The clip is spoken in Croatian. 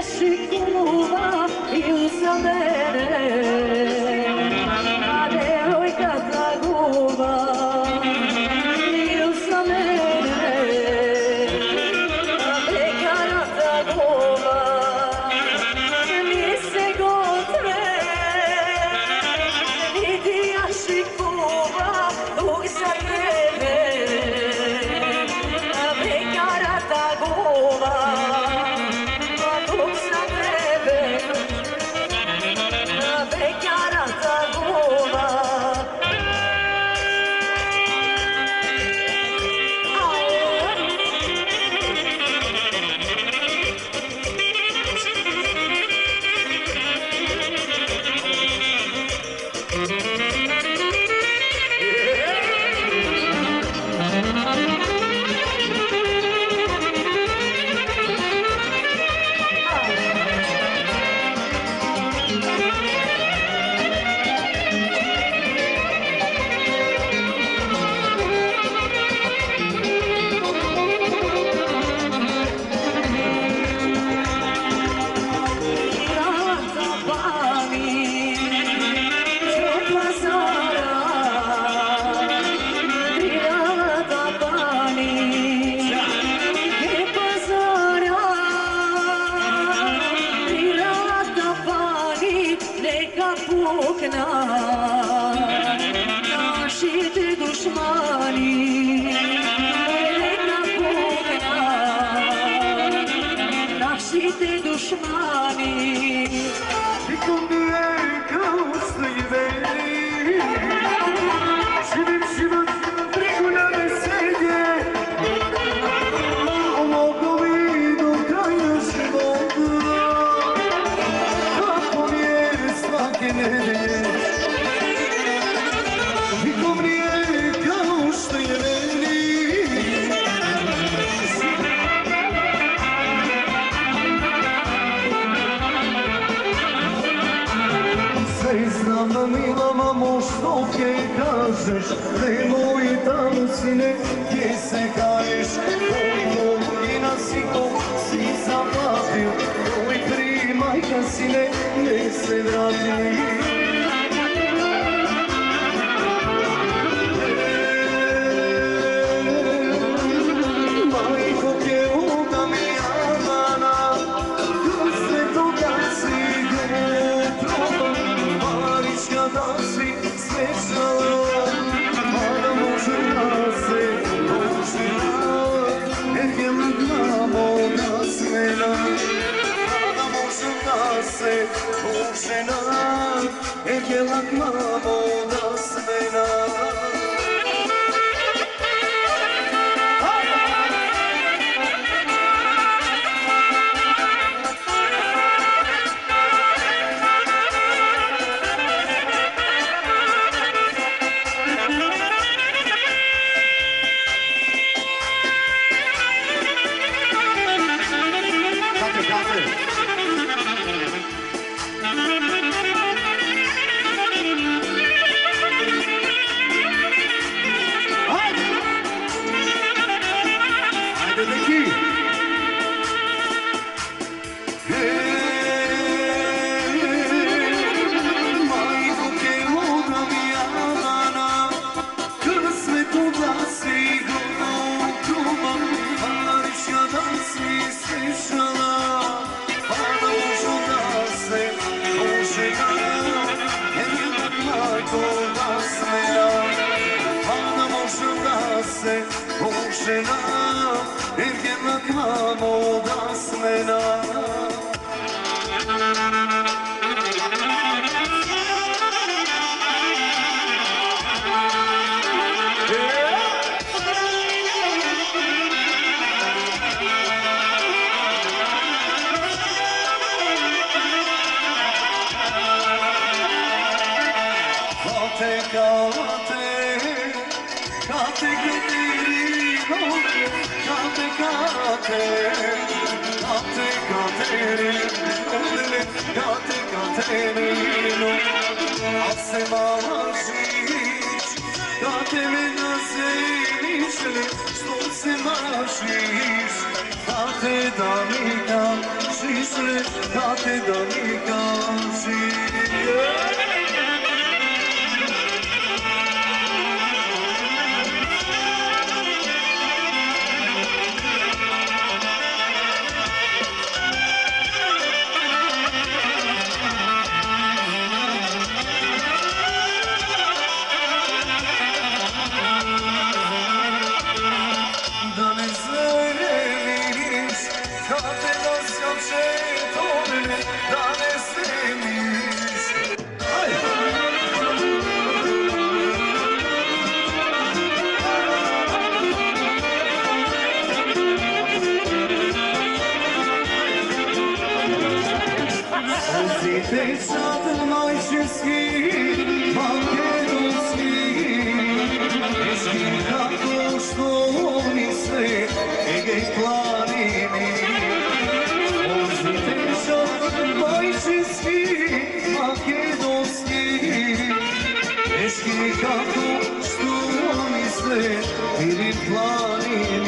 šikula i za mene, a devojka ta guba i za mene, a bekara ta guba mi se gotre, vidi ja šikula za tebe, a bekara ta guba pukna, naši te dušmani, neka pukna, naši te dušmani. Nikom nije kao što je meni, živim život preko na veselje, mogu mi do kraja života, kako mi je svake nedelje. Nikom nije kao što je meni, sve znam da mila mamo što ke kažeš, nemoj tamo sine gdje se kaješ, koliko godina si to si zaplatio, tvoj tri majka sine nek se vrati. Majko ke uda mi Javana, sve to da si dobro, Marićka da si svečala, a da može da se požela, je mamo da smena, a da može da se požela, je mamo da smena. Požena, jer jednak mamo da smena. Katerino, a se mažiš, da te me nazemiš, što se mažiš, Kate da mi kažiš, kate da mi kažiš. Da ne zareviš, kate da sjače tome, da ne zemiš. Uzite sad majčinski, makedonski, Eški kako što mi se Egej planini. Uzite sad majčinski, makedonski, Eški kako što mi se Egej planini.